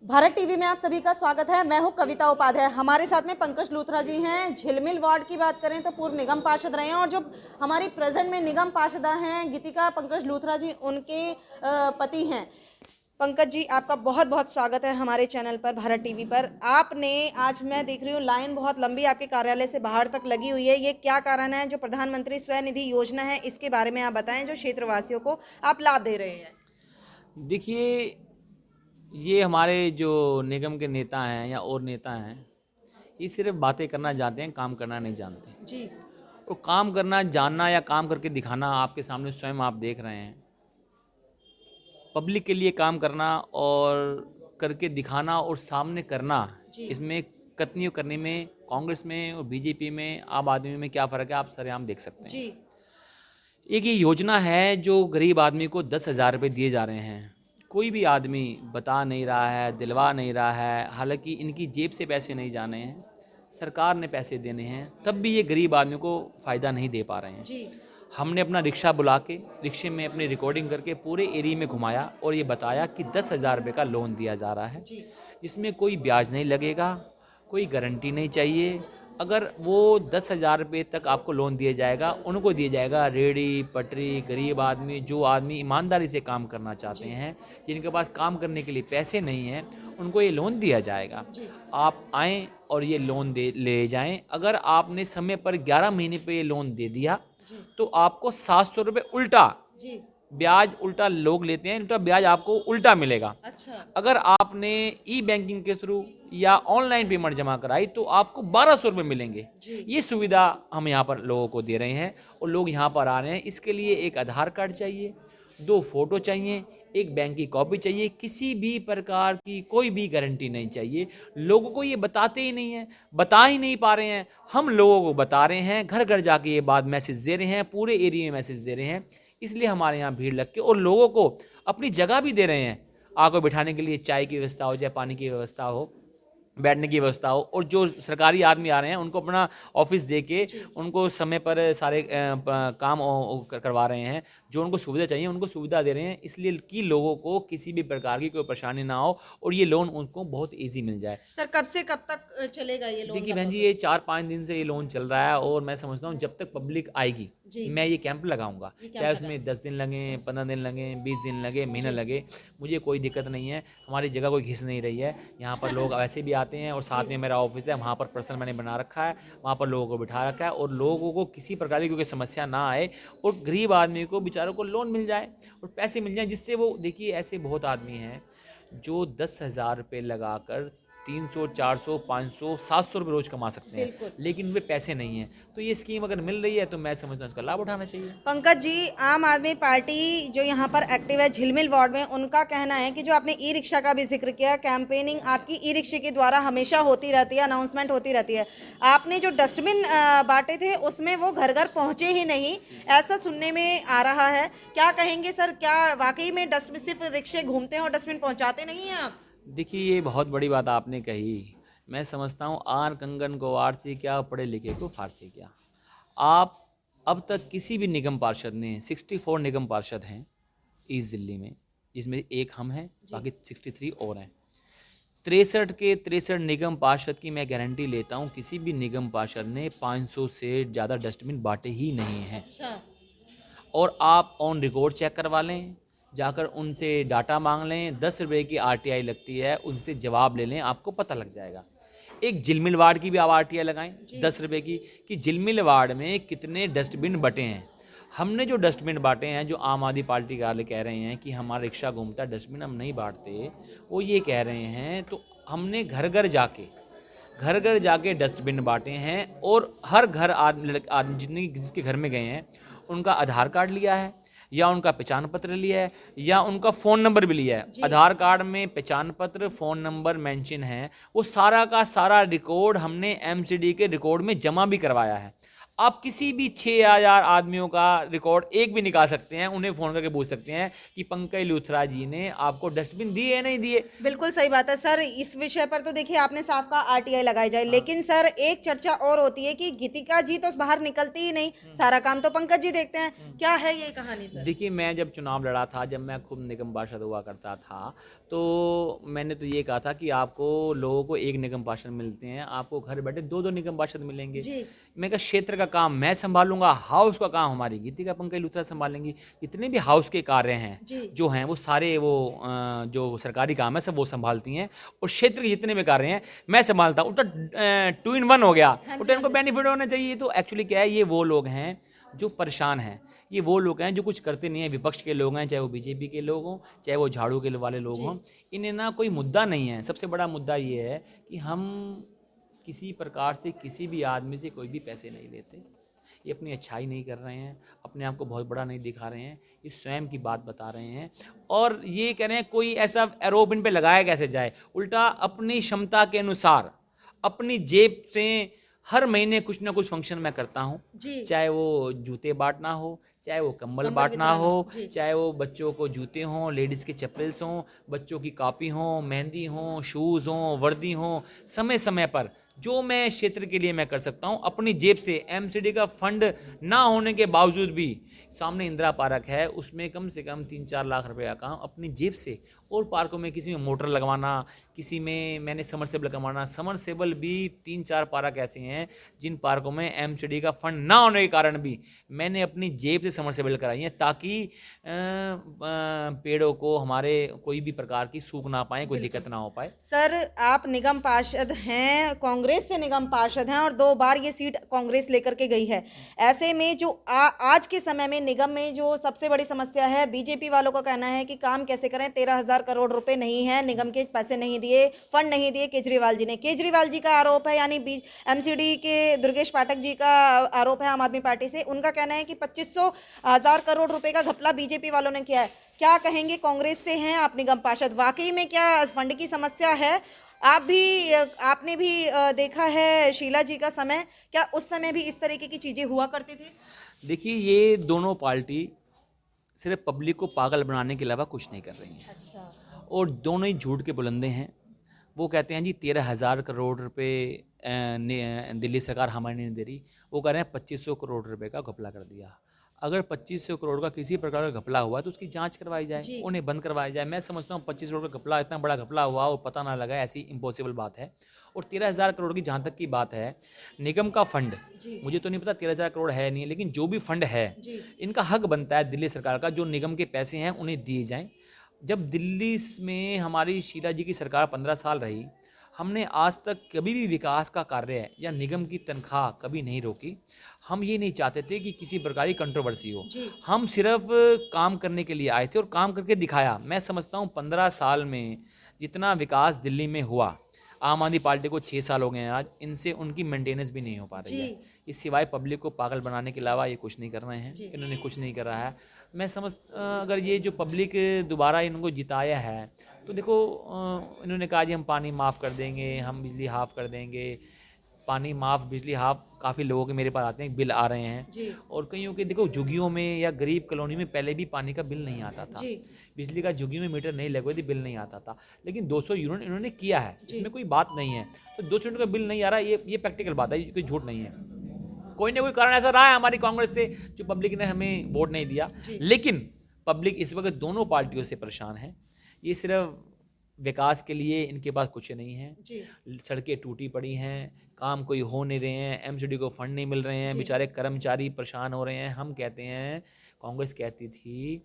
Bharat TV में आप सभी का स्वागत है। मैं हूं कविता उपाध्याय। हमारे साथ में पंकज लूथरा जी हैं। झिलमिल वार्ड की बात करें तो पूर्व निगम पार्षद रहे हैं और जो हमारी प्रेजेंट में निगम पार्षदा हैं गीतिका पंकज लूथरा जी, उनके पति हैं। पंकज जी, आपका बहुत बहुत स्वागत है हमारे चैनल पर, भारत टीवी पर। आपने आज, मैं देख रही हूँ लाइन बहुत लंबी आपके कार्यालय से बाहर तक लगी हुई है, ये क्या कारण है? जो प्रधानमंत्री स्वनिधि योजना है इसके बारे में आप बताएं, जो क्षेत्रवासियों को आप लाभ दे रहे हैं। देखिए, ये हमारे जो निगम के नेता हैं या और नेता हैं, ये सिर्फ बातें करना जानते हैं, काम करना नहीं जानते। जी। और काम करना जानना या काम करके दिखाना आपके सामने स्वयं आप देख रहे हैं। पब्लिक के लिए काम करना और करके दिखाना और सामने करना, इसमें कतनी करने में कांग्रेस में और बीजेपी में, आम आदमी में क्या फ़र्क है आप सरेआम देख सकते हैं। जी। एक ये योजना है जो गरीब आदमी को 10,000 रुपये दिए जा रहे हैं। कोई भी आदमी बता नहीं रहा है, दिलवा नहीं रहा है, हालांकि इनकी जेब से पैसे नहीं जाने हैं, सरकार ने पैसे देने हैं, तब भी ये गरीब आदमी को फ़ायदा नहीं दे पा रहे हैं। जी। हमने अपना रिक्शा बुला के रिक्शे में अपनी रिकॉर्डिंग करके पूरे एरिया में घुमाया और ये बताया कि 10,000 रुपये का लोन दिया जा रहा है, जिसमें कोई ब्याज नहीं लगेगा, कोई गारंटी नहीं चाहिए। अगर वो 10,000 रुपये तक आपको लोन दिया जाएगा, उनको दिया जाएगा रेडी पटरी, गरीब आदमी, जो आदमी ईमानदारी से काम करना चाहते हैं, जिनके पास काम करने के लिए पैसे नहीं हैं, उनको ये लोन दिया जाएगा। आप आएँ और ये लोन ले जाएँ। अगर आपने समय पर 11 महीने पे ये लोन दे दिया तो आपको 700 रुपये उल्टा ब्याज, उल्टा लोग लेते हैं, उल्टा ब्याज आपको उल्टा मिलेगा। अच्छा। अगर आपने ई बैंकिंग के थ्रू या ऑनलाइन पेमेंट जमा कराई तो आपको 1200 रुपये मिलेंगे। ये सुविधा हम यहाँ पर लोगों को दे रहे हैं और लोग यहाँ पर आ रहे हैं। इसके लिए एक आधार कार्ड चाहिए, 2 फोटो चाहिए, एक बैंक की कॉपी चाहिए, किसी भी प्रकार की कोई भी गारंटी नहीं चाहिए। लोगों को ये बताते ही नहीं हैं, बता ही नहीं पा रहे हैं। हम लोगों को बता रहे हैं, घर घर जाके ये बात मैसेज दे रहे हैं, पूरे एरिया में मैसेज दे रहे हैं। इसलिए हमारे यहाँ भीड़ लग के और लोगों को अपनी जगह भी दे रहे हैं, आपको बिठाने के लिए चाय की व्यवस्था हो, चाहे पानी की व्यवस्था हो, बैठने की व्यवस्था हो। और जो सरकारी आदमी आ रहे हैं उनको अपना ऑफिस दे के उनको समय पर सारे काम करवा रहे हैं, जो उनको सुविधा चाहिए उनको सुविधा दे रहे हैं, इसलिए कि लोगों को किसी भी प्रकार की कोई परेशानी ना हो और ये लोन उनको बहुत ईजी मिल जाए। सर, कब से कब तक चलेगा ये लोन? देखिए बहन जी, ये 4-5 दिन से ये लोन चल रहा है और मैं समझता हूँ जब तक पब्लिक आएगी मैं ये कैंप लगाऊंगा, चाहे उसमें 10 दिन लगे, 15 दिन लगे, 20 दिन लगे, महीना लगे, मुझे कोई दिक्कत नहीं है। हमारी जगह कोई घिस नहीं रही है, यहाँ पर लोग वैसे भी आते हैं और साथ में मेरा ऑफिस है, वहाँ पर पर्सन मैंने बना रखा है, वहाँ पर लोगों को बिठा रखा है और लोगों को किसी प्रकार की कोई समस्या ना आए और गरीब आदमी को बेचारों को लोन मिल जाए और पैसे मिल जाए, जिससे वो, देखिए ऐसे बहुत आदमी हैं जो 10,000 रुपये लगाकर 300, 400, 500, 700 रुपये रोज कमा सकते हैं, लेकिन वे पैसे नहीं हैं। तो ये स्कीम अगर मिल रही है तो मैं समझता हूँ इसका लाभ उठाना चाहिए। पंकज जी, आम आदमी पार्टी जो यहाँ पर एक्टिव है झिलमिल वार्ड में, उनका कहना है कि जो आपने ई रिक्शा का भी जिक्र किया, कैंपेनिंग आपकी ई रिक्शे के द्वारा हमेशा होती रहती है, अनाउंसमेंट होती रहती है। आपने जो डस्टबिन बांटे थे उसमें वो घर घर पहुँचे ही नहीं, ऐसा सुनने में आ रहा है। क्या कहेंगे सर, क्या वाकई में डस्टबिन सिर्फ रिक्शे घूमते हैं और डस्टबिन पहुँचाते नहीं हैं आप? देखिए, ये बहुत बड़ी बात आपने कही। मैं समझता हूँ आर कंगन को आर से क्या, पढ़े लिखे को फारसी क्या। आप अब तक किसी भी निगम पार्षद ने, 64 निगम पार्षद हैं ईस्ट दिल्ली में, जिसमें एक हम हैं, बाकी 63 और हैं। 63 के 63 निगम पार्षद की मैं गारंटी लेता हूँ, किसी भी निगम पार्षद ने 500 से ज़्यादा डस्टबिन बांटे ही नहीं हैं। और आप ऑन रिकॉर्ड चेक करवा लें, जाकर उनसे डाटा मांग लें, 10 रुपये की RTI लगती है, उनसे जवाब ले लें, आपको पता लग जाएगा। एक झिलमिल वार्ड की भी आप RTI लगाएं 10 रुपये की, कि झिलमिल वार्ड में कितने डस्टबिन बटे हैं। हमने जो डस्टबिन बांटे हैं, जो आम आदमी पार्टी वाले कह रहे हैं कि हमारा रिक्शा घूमता है, डस्टबिन हम नहीं बांटते, वो ये कह रहे हैं, तो हमने घर घर जाके डस्टबिन बांटे हैं और हर घर आदमी जितने जिसके घर में गए हैं उनका आधार कार्ड लिया है या उनका पहचान पत्र लिया है या उनका फ़ोन नंबर भी लिया है। आधार कार्ड में पहचान पत्र, फ़ोन नंबर मेंशन है, वो सारा का सारा रिकॉर्ड हमने MCD के रिकॉर्ड में जमा भी करवाया है। आप किसी भी 6,000 आदमियों का रिकॉर्ड एक भी निकाल सकते हैं, उन्हें फ़ोन करके पूछ सकते हैं कि पंकज लूथरा जी ने आपको डस्टबिन दिए या नहीं दिए। बिल्कुल सही बात है सर। इस विषय पर तो देखिए आपने साफ कहा आरटीआई लगाई जाए, लेकिन सर एक चर्चा और होती है कि गीतिका जी तो बाहर निकलती ही नहीं, सारा काम तो पंकज जी देखते हैं। क्या है ये कहानी सर? देखिए, मैं जब चुनाव लड़ा था, जब मैं खुद निगम पार्षद हुआ करता था, तो मैंने तो ये कहा था कि आपको लोगों को एक निगम पार्षद मिलते हैं, आपको घर बैठे 2-2 निगम पार्षद मिलेंगे। जी। मैं कहा क्षेत्र का काम मैं संभालूंगा, हाउस का काम हमारी गीतिका पंकज लूथरा संभालेंगी। जितने भी हाउस के कार्य हैं जी। जो हैं वो सारे वो जो सरकारी काम है सब वो संभालती हैं, और क्षेत्र के जितने भी कार्य हैं मैं संभालता हूँ। तो 2 in 1 हो गया, तो इनको बेनिफिट होना चाहिए। तो एक्चुअली क्या है, ये वो लोग हैं जो परेशान हैं, ये वो लोग हैं जो कुछ करते नहीं हैं, विपक्ष के लोग हैं, चाहे वो बीजेपी के लोग हों, चाहे वो झाड़ू के वाले लोग हों, इन्हें ना कोई मुद्दा नहीं है। सबसे बड़ा मुद्दा ये है कि हम किसी प्रकार से किसी भी आदमी से कोई भी पैसे नहीं लेते। ये अपनी अच्छाई नहीं कर रहे हैं, अपने आप को बहुत बड़ा नहीं दिखा रहे हैं, ये स्वयं की बात बता रहे हैं, और ये कह रहे हैं कोई ऐसा आरोप इन पे लगाया कैसे जाए। उल्टा अपनी क्षमता के अनुसार अपनी जेब से हर महीने कुछ ना कुछ फंक्शन मैं करता हूँ, चाहे वो जूते बांटना हो, चाहे वो कंबल बांटना हो, चाहे वो बच्चों को जूते हों, लेडीज़ के चप्पल्स हों, बच्चों की कॉपी हों, मेहंदी हों, शूज़ हों, वर्दी हों, समय समय पर जो मैं क्षेत्र के लिए मैं कर सकता हूँ अपनी जेब से। एमसीडी का फंड ना होने के बावजूद भी सामने इंदिरा पार्क है, उसमें कम से कम 3-4 लाख रुपए का काम अपनी जेब से, और पार्कों में किसी में मोटर लगवाना, किसी में मैंने समरसेबल लगवाना। समरसेबल भी 3-4 पार्क ऐसे हैं जिन पार्कों में एमसीडी का फंड ना होने के कारण भी मैंने अपनी जेब से समरसेबल कराई है, ताकि पेड़ों को हमारे कोई भी प्रकार की सूख ना पाए, कोई दिक्कत ना हो पाए। सर आप निगम पार्षद हैं, कांग्रेस से निगम पार्षद हैं, और 2 बार ये सीट कांग्रेस लेकर के गई है। ऐसे में जो आज के समय में निगम में जो सबसे बड़ी समस्या है, बीजेपी वालों का कहना है कि काम कैसे करें, 13,000 करोड़ रुपए नहीं है, निगम के पैसे नहीं दिए, फंड नहीं दिए केजरीवाल जी ने। केजरीवाल जी का आरोप है, यानी एमसीडी के दुर्गेश पाठक जी का आरोप है आम आदमी पार्टी से। उनका कहना है कि 25,000 करोड़ रुपए का घपला बीजेपी वालों ने किया है। क्या कहेंगे? कांग्रेस से हैं आप निगम पार्षद, वाकई में क्या फंड की समस्या है? आपने भी देखा है शीला जी का समय, क्या उस समय भी इस तरीके की चीजें हुआ करती थी? देखिए, ये दोनों पार्टी सिर्फ पब्लिक को पागल बनाने के अलावा कुछ नहीं कर रही हैं। अच्छा। और दोनों ही झूठ के बुलंदे हैं। वो कहते हैं जी 13,000 करोड़ रुपए दिल्ली सरकार हमें नहीं दे रही, वो कह रहे हैं 2500 करोड़ रुपए का घपला कर दिया। अगर 2500 करोड़ का किसी प्रकार का घपला हुआ तो उसकी जांच करवाई जाए, उन्हें बंद करवाया जाए। मैं समझता हूँ 25 करोड़ का घपला, इतना बड़ा घपला हुआ और पता ना लगा, ऐसी इम्पॉसिबल बात है। और 13,000 करोड़ की जहाँ तक की बात है, निगम का फंड, मुझे तो नहीं पता 13,000 करोड़ है नहीं है, लेकिन जो भी फंड है इनका हक बनता है दिल्ली सरकार का, जो निगम के पैसे हैं उन्हें दिए जाएँ। जब दिल्ली में हमारी शीला जी की सरकार 15 साल रही, हमने आज तक कभी भी विकास का कार्य या निगम की तनख्वाह कभी नहीं रोकी। हम ये नहीं चाहते थे कि किसी प्रकार की कंट्रोवर्सी हो, हम सिर्फ काम करने के लिए आए थे और काम करके दिखाया। मैं समझता हूँ 15 साल में जितना विकास दिल्ली में हुआ, आम आदमी पार्टी को 6 साल हो गए हैं आज, इनसे उनकी मेंटेनेंस भी नहीं हो पा रही है। इस सिवाय पब्लिक को पागल बनाने के अलावा ये कुछ नहीं कर रहे हैं, इन्होंने कुछ नहीं कर रहा है। मैं अगर ये जो पब्लिक दोबारा इनको जिताया है तो देखो, इन्होंने कहा जी हम पानी माफ़ कर देंगे, हम बिजली हाफ़ कर देंगे। पानी माफ़, बिजली हाफ़, काफ़ी लोगों के मेरे पास आते हैं, बिल आ रहे हैं। और कईयों के देखो झुग्गियों में या गरीब कॉलोनी में पहले भी पानी का बिल नहीं आता था, बिजली का झुग्गियों में मीटर नहीं लगे हुए थे, बिल नहीं आता था। लेकिन 200 यूनिट इन्होंने किया है, इसमें कोई बात नहीं है। तो 200 यूनिट का बिल नहीं आ रहा, ये प्रैक्टिकल बात है, कोई झूठ नहीं है। कोई ना कोई कारण ऐसा रहा है हमारी कांग्रेस से जो पब्लिक ने हमें वोट नहीं दिया, लेकिन पब्लिक इस वक्त दोनों पार्टियों से परेशान है। ये सिर्फ विकास के लिए इनके पास कुछ नहीं है, सड़कें टूटी पड़ी हैं, काम कोई हो नहीं रहे हैं, एमसीडी को फंड नहीं मिल रहे हैं, बेचारे कर्मचारी परेशान हो रहे हैं। हम कहते हैं, कांग्रेस कहती थी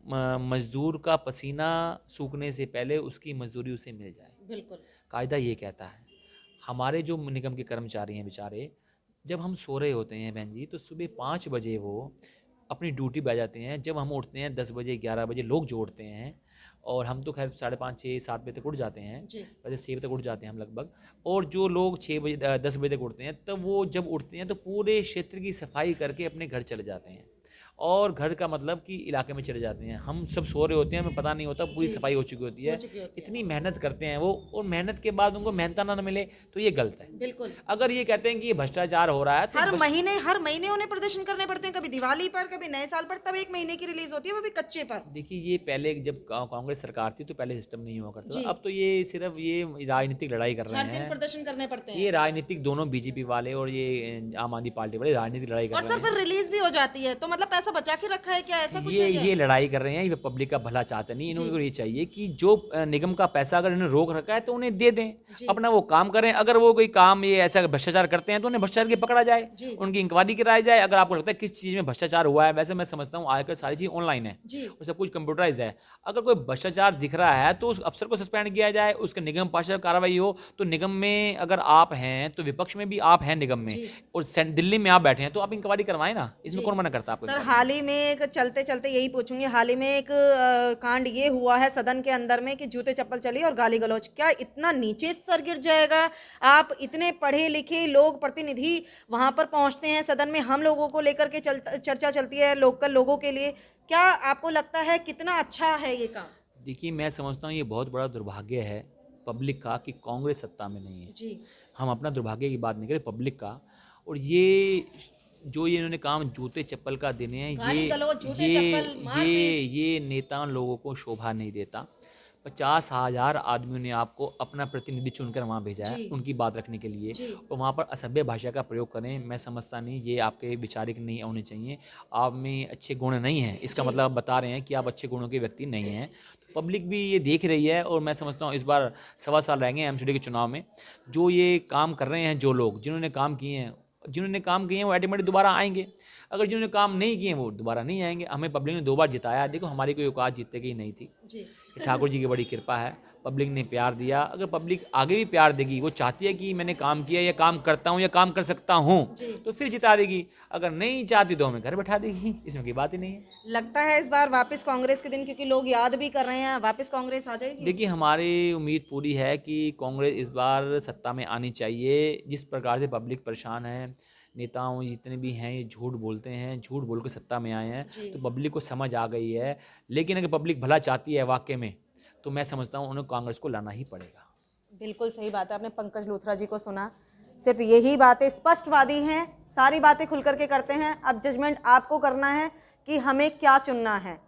मजदूर का पसीना सूखने से पहले उसकी मजदूरी उसे मिल जाए। बिल्कुल, कायदा ये कहता है। हमारे जो निगम के कर्मचारी हैं बेचारे, जब हम सो रहे होते हैं बहन जी, तो सुबह 5 बजे वो अपनी ड्यूटी पे आ जाते हैं। जब हम उठते हैं 10 बजे 11 बजे, लोग जो उठते हैं, और हम तो खैर 5:30 6 7 बजे तक उठ जाते हैं, वैसे 6 बजे तक उठ जाते हैं हम लगभग। और जो लोग 6 बजे 10 बजे तक उठते हैं, तब वो जब उठते हैं तो पूरे क्षेत्र की सफाई करके अपने घर चले जाते हैं। और घर का मतलब कि इलाके में चले जाते हैं। हम सब सो रहे होते हैं, हमें पता नहीं होता पूरी सफाई हो चुकी होती है। इतनी मेहनत करते हैं वो, और मेहनत के बाद उनको मेहनताना ना मिले तो ये गलत है। बिल्कुल। अगर ये कहते हैं कि ये भ्रष्टाचार हो रहा है तो हर महीने उन्हें प्रदर्शन करने पड़ते हैं, कभी दिवाली पर, कभी नए साल पर, तब 1 महीने की रिलीज होती है, वो भी कच्चे पर। देखिए, ये पहले जब कांग्रेस सरकार थी तो पहले सिस्टम नहीं हुआ करता जी। था। अब तो ये सिर्फ ये राजनीतिक लड़ाई कर रहे हर दिन हैं। प्रदर्शन करने पड़ते हैं। ये राजनीतिक, दोनों बीजेपी वाले और ये आम आदमी पार्टी वाले राजनीतिक लड़ाई कर और रहे सर हैं। फिर रिलीज भी हो जाती है, तो मतलब पैसा बचा के रखा है क्या, ऐसा कुछ है क्या? ये लड़ाई कर रहे हैं, ये पब्लिक का भला चाहते नहीं। इनको ये चाहिए कि जो निगम का पैसा अगर इन्होंने रोक रखा है तो उन्हें दे दें, अपना वो काम करें। अगर वो कोई काम ये ऐसा भ्रष्टाचार करते हैं तो उन्हें भ्रष्टाचार के पकड़ा जाए, उनकी इंक्वायरी कराई जाए। अगर आपको लगता है किस चीज़ में भ्रष्टाचार हुआ है, वैसे मैं समझता हूँ आजकल सारी चीज़ ऑनलाइन है और सब कुछ कंप्यूटराइज है। अगर कोई भ्रष्टाचार दिख रहा है तो उस अफसर को सस्पेंड किया जाए, उसके निगम पार्षद कार्रवाई हो। तो निगम में अगर आप हैं तो विपक्ष में भी आप हैं निगम में, और दिल्ली में आप बैठे हैं तो आप इंक्वायरी करवाएं ना, इसमें कौन मना करता है आपको? सर हाल ही में एक चलते चलते यही पूछूंगी, हाल ही में एक कांड ये हुआ है सदन के अंदर में कि जूते चप्पल चली और गाली गलौज। क्या इतना नीचे स्तर गिर जाएगा? आप इतने पढ़े लिखे लोग, प्रतिनिधि वहां पर पहुंचते हैं सदन में, हम लोगों को लेकर के चर्चा चलती है लोकल लोगों के लिए। क्या आपको लगता है कितना अच्छा है ये काम? देखिए, मैं समझता हूँ ये बहुत बड़ा दुर्भाग्य है पब्लिक का कि कांग्रेस सत्ता में नहीं है। जी। हम अपना दुर्भाग्य की बात नहीं करें, पब्लिक का। और ये जो ये इन्होंने काम जूते चप्पल का देने हैं, गाली गलौज, जूते चप्पल, मारपीट। ये नेता लोगों को शोभा नहीं देता। 50,000 आदमियों ने आपको अपना प्रतिनिधि चुनकर वहाँ भेजा है उनकी बात रखने के लिए, और वहाँ पर असभ्य भाषा का प्रयोग करें, मैं समझता नहीं। ये आपके विचारिक नहीं होने चाहिए। आप में अच्छे गुण नहीं हैं, इसका मतलब आप बता रहे हैं कि आप अच्छे गुणों के व्यक्ति नहीं हैं। तो पब्लिक भी ये देख रही है, और मैं समझता हूँ इस बार 1.25 साल रहेंगे एमसीडी के चुनाव में। जो ये काम कर रहे हैं, जो लोग जिन्होंने काम किए हैं वो ऑटोमेटिक दोबारा आएंगे। अगर जिन्होंने काम नहीं किए वो दोबारा नहीं आएंगे। हमें पब्लिक ने 2 बार जिताया। देखो, हमारी कोई औकात जीतने की नहीं थी, ठाकुर जी की बड़ी कृपा है, पब्लिक ने प्यार दिया। अगर पब्लिक आगे भी प्यार देगी, वो चाहती है कि मैंने काम किया या काम करता हूँ या काम कर सकता हूँ, तो फिर जिता देगी। अगर नहीं चाहती तो हमें घर बैठा देगी, इसमें कोई बात ही नहीं है। लगता है इस बार वापस कांग्रेस के दिन, क्योंकि लोग याद भी कर रहे हैं, वापस कांग्रेस आ जाएगी? देखिए, हमारी उम्मीद पूरी है कि कांग्रेस इस बार सत्ता में आनी चाहिए। जिस प्रकार से पब्लिक परेशान है, नेताओं जितने भी हैं ये झूठ बोलते हैं, झूठ बोल के सत्ता में आए हैं, तो पब्लिक को समझ आ गई है। लेकिन अगर पब्लिक भला चाहती है वाकई में, तो मैं समझता हूँ उन्हें कांग्रेस को लाना ही पड़ेगा। बिल्कुल सही बात है। आपने पंकज लूथरा जी को सुना, सिर्फ यही बातें, स्पष्टवादी हैं, सारी बातें खुल करके करते हैं। अब जजमेंट आपको करना है कि हमें क्या चुनना है।